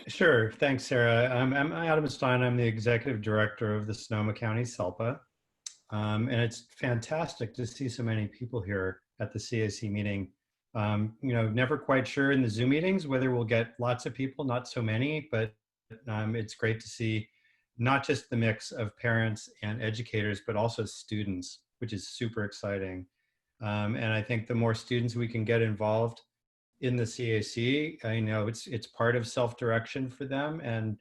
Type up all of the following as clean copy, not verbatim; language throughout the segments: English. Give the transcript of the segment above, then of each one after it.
Sure. Thanks, Sarah. I'm Adam Stein. I'm the executive director of the Sonoma County SELPA. And it's fantastic to see so many people here at the CAC meeting. Never quite sure in the Zoom meetings whether we'll get lots of people, not so many, but it's great to see not just the mix of parents and educators, but also students, which is super exciting. And I think the more students we can get involved in the CAC, I know it's part of self-direction for them and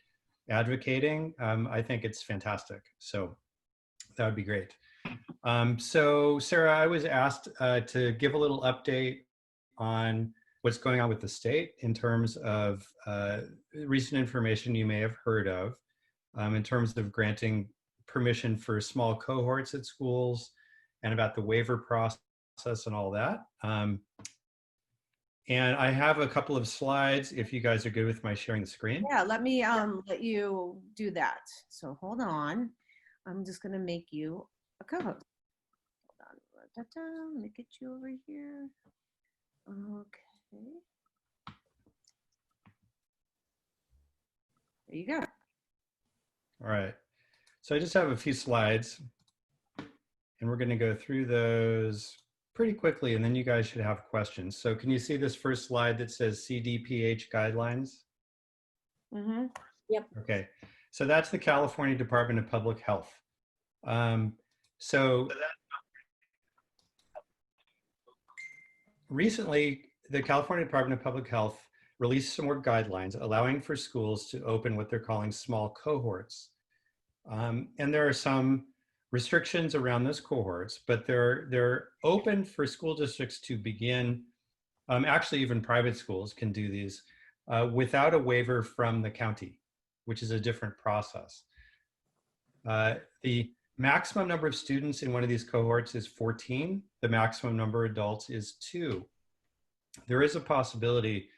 advocating. I think it's fantastic. So that would be great. So Sarah, I was asked to give a little update on what's going on with the state in terms of recent information you may have heard of in terms of granting permission for small cohorts at schools and about the waiver process and all that. And I have a couple of slides if you guys are good with my sharing the screen. Yeah, let me let you do that. So hold on. I'm just gonna make you a co-host. Hold on. Let me get you over here. Okay. There you go. All right. So I just have a few slides and we're going to go through those pretty quickly and then you guys should have questions. So can you see this first slide that says CDPH guidelines? Mm-hmm. Yep. Okay. So that's the California Department of Public Health. Recently, the California Department of Public Health released some more guidelines allowing for schools to open what they're calling small cohorts. And there are some restrictions around those cohorts, but they're open for school districts to begin, actually even private schools can do these without a waiver from the county, which is a different process. The maximum number of students in one of these cohorts is 14. The maximum number of adults is 2. There is a possibility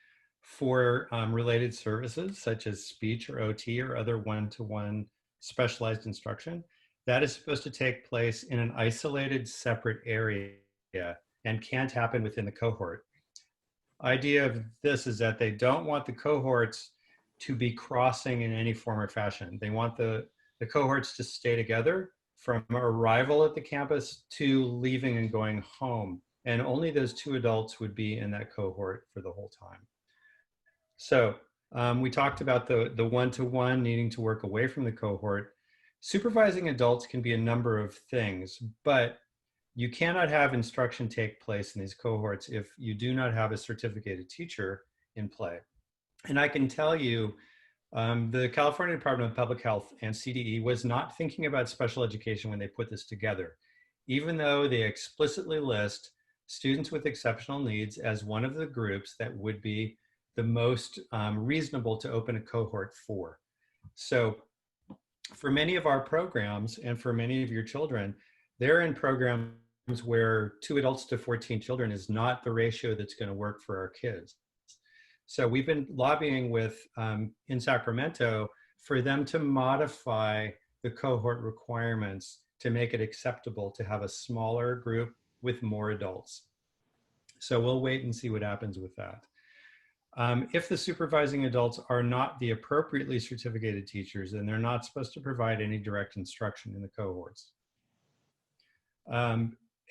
for related services such as speech or OT or other one-to-one specialized instruction. That is supposed to take place in an isolated, separate area and can't happen within the cohort. Idea of this is that they don't want the cohorts to be crossing in any form or fashion. They want the cohorts to stay together from arrival at the campus to leaving and going home. And only those 2 adults would be in that cohort for the whole time. So we talked about the one-to-one needing to work away from the cohort. Supervising adults can be a number of things, but you cannot have instruction take place in these cohorts if you do not have a certificated teacher in play. And I can tell you, the California Department of Public Health and CDE was not thinking about special education when they put this together, even though they explicitly list students with exceptional needs as one of the groups that would be the most reasonable to open a cohort for. So for many of our programs and for many of your children, they're in programs where 2 adults to 14 children is not the ratio that's going to work for our kids. So we've been lobbying with, in Sacramento, for them to modify the cohort requirements to make it acceptable to have a smaller group with more adults. So we'll wait and see what happens with that. If the supervising adults are not the appropriately certificated teachers, then they're not supposed to provide any direct instruction in the cohorts.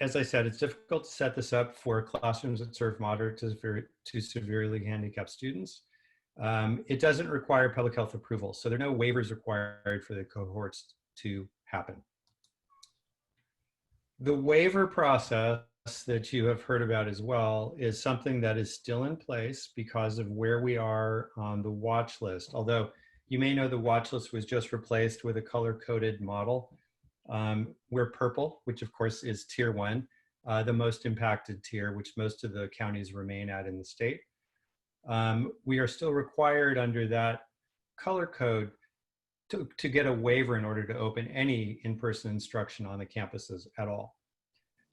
As I said, it's difficult to set this up for classrooms that serve moderate to severely handicapped students. It doesn't require public health approval, so there are no waivers required for the cohorts to happen. The waiver process that you have heard about as well is something that is still in place because of where we are on the watch list. Although you may know the watch list was just replaced with a color-coded model. We're purple, which of course is tier 1, the most impacted tier, which most of the counties remain at in the state. We are still required under that color code to get a waiver in order to open any in-person instruction on the campuses at all.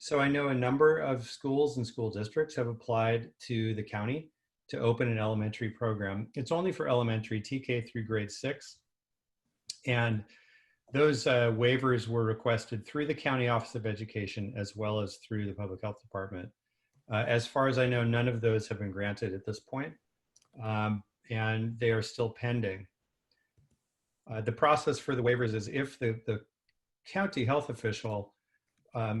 So I know a number of schools and school districts have applied to the county to open an elementary program. It's only for elementary, TK through grade 6. And those waivers were requested through the County Office of Education as well as through the Public Health Department. As far as I know, none of those have been granted at this point. and they are still pending. The process for the waivers is if the county health official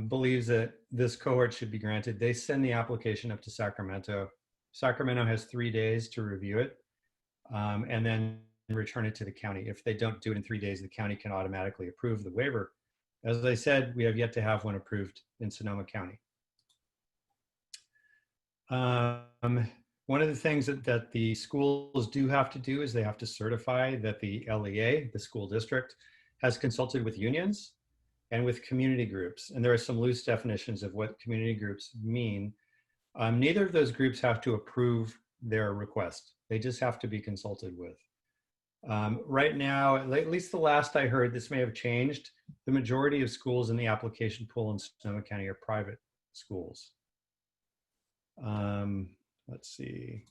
believes that this cohort should be granted, they send the application up to Sacramento. Sacramento has 3 days to review it, and then return it to the county. If they don't do it in 3 days, the county can automatically approve the waiver. As I said, we have yet to have one approved in Sonoma County. One of the things that the schools do have to do is they have to certify that the LEA, the school district, has consulted with unions and with community groups. And there are some loose definitions of what community groups mean. Neither of those groups have to approve their request. They just have to be consulted with. Right now, at least the last I heard, this may have changed. The majority of schools in the application pool in Sonoma County are private schools. Let's see.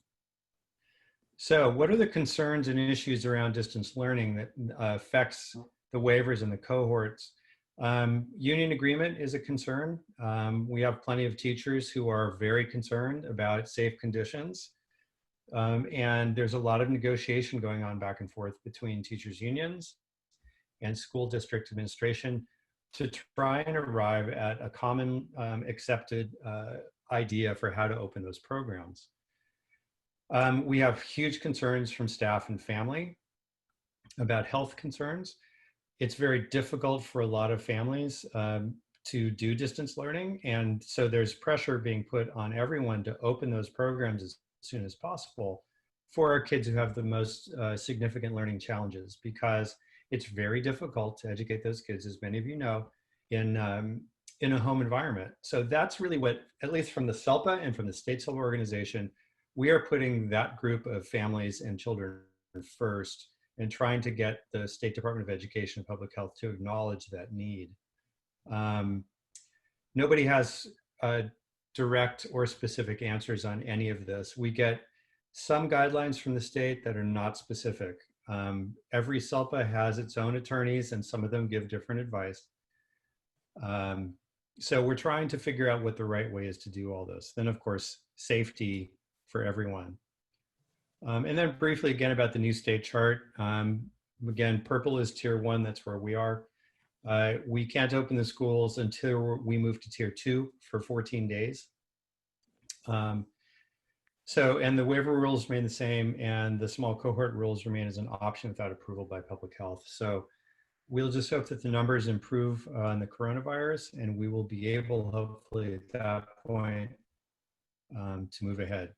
So what are the concerns and issues around distance learning that affects the waivers and the cohorts? Union agreement is a concern. We have plenty of teachers who are very concerned about safe conditions. And there's a lot of negotiation going on back and forth between teachers' unions and school district administration to try and arrive at a common accepted idea for how to open those programs. We have huge concerns from staff and family about health concerns. It's very difficult for a lot of families to do distance learning. And so there's pressure being put on everyone to open those programs as soon as possible for our kids who have the most significant learning challenges, because it's very difficult to educate those kids, as many of you know, in a home environment. So that's really what, at least from the SELPA and from the state SELPA organization, we are putting that group of families and children first and trying to get the State Department of Education and Public Health to acknowledge that need. Nobody has direct or specific answers on any of this. We get some guidelines from the state that are not specific. Every SELPA has its own attorneys, and some of them give different advice. So we're trying to figure out what the right way is to do all this. Then, of course, safety for everyone. And then briefly again about the new state chart. Again, purple is tier 1, that's where we are. We can't open the schools until we move to tier 2 for 14 days. And the waiver rules remain the same, and the small cohort rules remain as an option without approval by public health. So we'll just hope that the numbers improve on the coronavirus, and we will be able, hopefully at that point, to move ahead.